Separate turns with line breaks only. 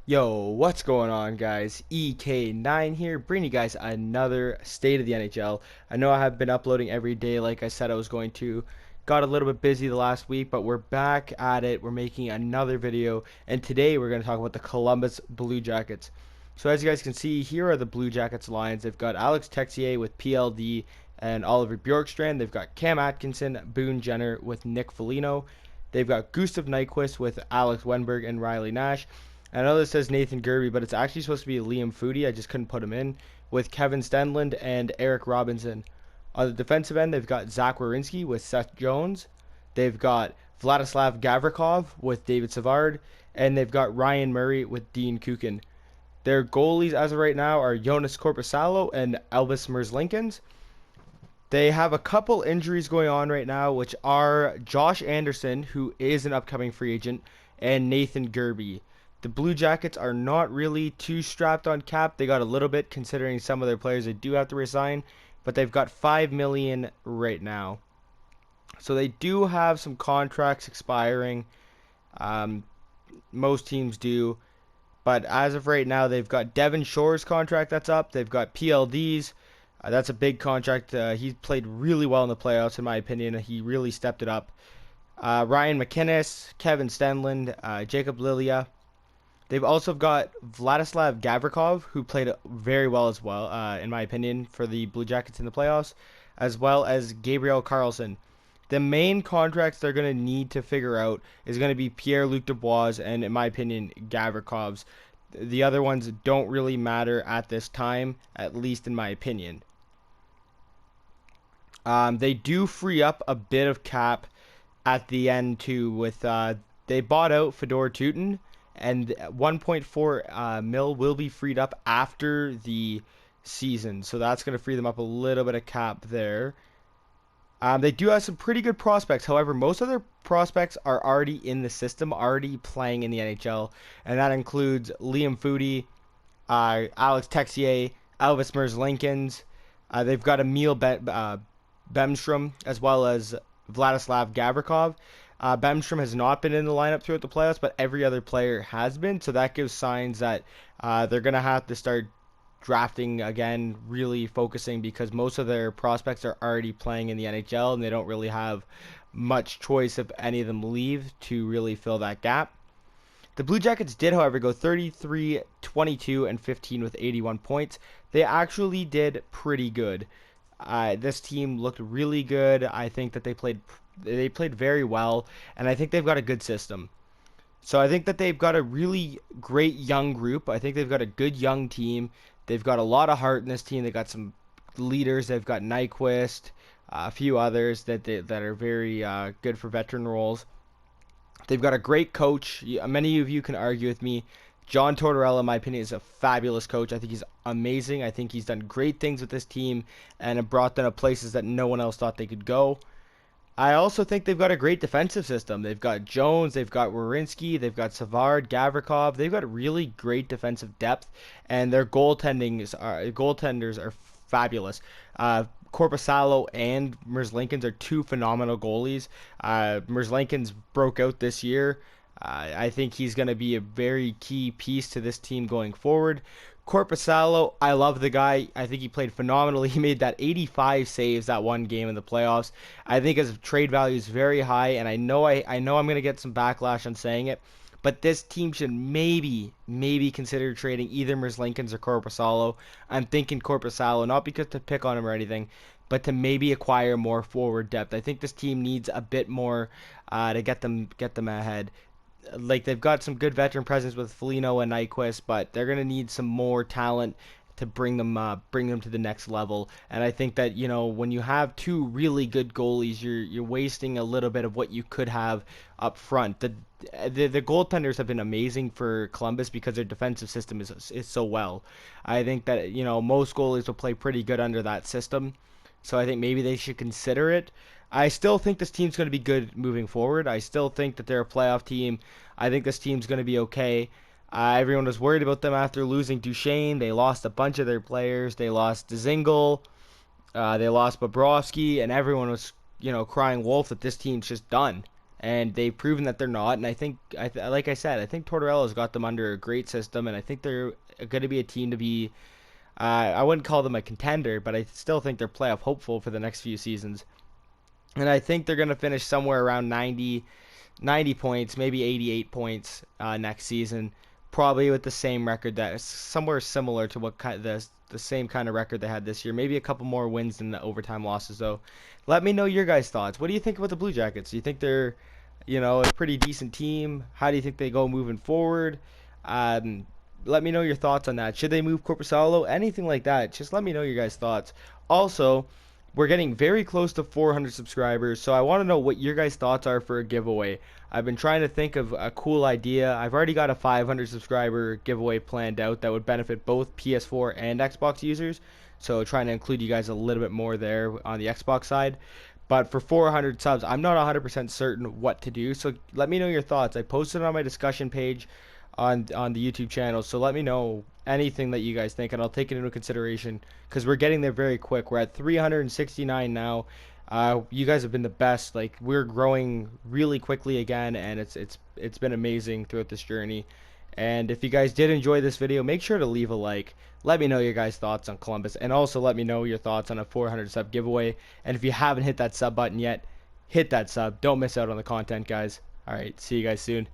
Yo, what's going on, guys? EK9 here, bringing you guys another State of the NHL. I know I have been uploading every day like I said I was going to. Got a little bit busy the last week, but we're back at it. We're making another video, and today we're going to talk about the Columbus Blue Jackets. So as you guys can see, here are the Blue Jackets lines. They've got Alex Texier with PLD and Oliver Bjorkstrand. They've got Cam Atkinson, Boone Jenner with Nick Foligno. They've got Gustav Nyquist with Alex Wenberg and Riley Nash. I know this says Nathan Gerby, but it's actually supposed to be Liam Foudy. I just couldn't put him in. With Kevin Stenlund and Eric Robinson. On the defensive end, they've got Zach Werenski with Seth Jones. They've got Vladislav Gavrikov with David Savard. And they've got Ryan Murray with Dean Kukin. Their goalies as of right now are Jonas Korpisalo and Elvis Merzlikins. They have a couple injuries going on right now, which are Josh Anderson, who is an upcoming free agent, and Nathan Gerby. The Blue Jackets are not really too strapped on cap. They got a little bit considering some of their players they do have to resign, but they've got $5 million right now. So they do have some contracts expiring. Um, Most teams do, but as of right now, they've got Devin Shore's contract that's up. They've got PLD's. That's a big contract. He played really well in the playoffs, in my opinion. He really stepped it up. Ryan McInnes, Kevin Stenlund, Jacob Lilia. They've also got Vladislav Gavrikov, who played very well as well, in my opinion, for the Blue Jackets in the playoffs, as well as Gabriel Carlson. The main contracts they're going to need to figure out is going to be Pierre-Luc Dubois and, in my opinion, Gavrikov's. The other ones don't really matter at this time, at least in my opinion. They do free up a bit of cap at the end, too, with they bought out Fedor Tutin, and 1.4 mil will be freed up after the season, so that's going to free them up a little bit of cap there. They do have some pretty good prospects. However, most of their prospects are already in the system, already playing in the NHL, and that includes Liam Foudy, Alex Texier, Elvis Merzlikins. They've got Emil Bemstrom, as well as Vladislav Gavrikov. Bemstrom has not been in the lineup throughout the playoffs, but every other player has been, so that gives signs that they're going to have to start drafting again, really focusing, because most of their prospects are already playing in the NHL, and they don't really have much choice if any of them leave to really fill that gap. The Blue Jackets did, however, go 33, 22, and 15 with 81 points. They actually did pretty good. This team looked really good. I think that they played very well, and I think they've got a good system. So I think that they've got a really great young group. I think they've got a good young team. They've got a lot of heart in this team. They've got some leaders. They've got Nyquist, a few others that are very good for veteran roles. They've got a great coach. Many of you can argue with me. John Tortorella, in my opinion, is a fabulous coach. I think he's amazing. I think he's done great things with this team and have brought them to places that no one else thought they could go. I also think they've got a great defensive system. They've got Jones, they've got Werenski, they've got Savard, Gavrikov. They've got really great defensive depth, and their goaltenders are fabulous. Korpisalo and Merzlikins are two phenomenal goalies. Merzlikins broke out this year. I think he's going to be a very key piece to this team going forward. Korpisalo, I love the guy. I think he played phenomenally. He made that 85 saves that one game in the playoffs. I think his trade value is very high, and I know I'm going to get some backlash on saying it, but this team should maybe consider trading either Merzlikins or Korpisalo. I'm thinking Korpisalo, not because to pick on him or anything, but to maybe acquire more forward depth. I think this team needs a bit more to get them ahead. Like, they've got some good veteran presence with Foligno and Nyquist, but they're gonna need some more talent to bring them to the next level. And I think that, when you have two really good goalies, you're wasting a little bit of what you could have up front. The goaltenders have been amazing for Columbus because their defensive system is so well. I think that, most goalies will play pretty good under that system. So I think maybe they should consider it. I still think this team's going to be good moving forward. I still think that they're a playoff team. I think this team's going to be okay. Everyone was worried about them after losing Duchesne. They lost a bunch of their players. They lost Dzingel. They lost Bobrovsky, and everyone was, crying wolf that this team's just done. and they've proven that they're not. And I think, like I said, I think Tortorella's got them under a great system, and I think they're going to be a team to be. I wouldn't call them a contender, but I still think they're playoff hopeful for the next few seasons. And I think they're going to finish somewhere around 90 points, maybe 88 points next season, probably with the same record that is somewhere similar to what kind the same kind of record they had this year. Maybe a couple more wins than the overtime losses though. Let me know your guys' thoughts. What do you think about the Blue Jackets? Do you think they're, a pretty decent team? How do you think they go moving forward? Um, Let me know your thoughts on that. Should they move Corpusalo? Anything like that? Just let me know your guys' thoughts. Also, we're getting very close to 400 subscribers, so I want to know what your guys' thoughts are for a giveaway. I've been trying to think of a cool idea. I've already got a 500 subscriber giveaway planned out that would benefit both PS4 and Xbox users, so trying to include you guys a little bit more there on the Xbox side. But for 400 subs, I'm not 100% certain what to do, so let me know your thoughts. I posted it on my discussion page on the YouTube channel. So let me know anything that you guys think, and I'll take it into consideration because we're getting there very quick. We're at 369 now. You guys have been the best. Like, we're growing really quickly again, and it's been amazing throughout this journey. And if you guys did enjoy this video, make sure to leave a like. Let me know your guys' thoughts on Columbus, and also let me know your thoughts on a 400 sub giveaway. And if you haven't hit that sub button yet, hit that sub. Don't miss out on the content, guys. All right, see you guys soon.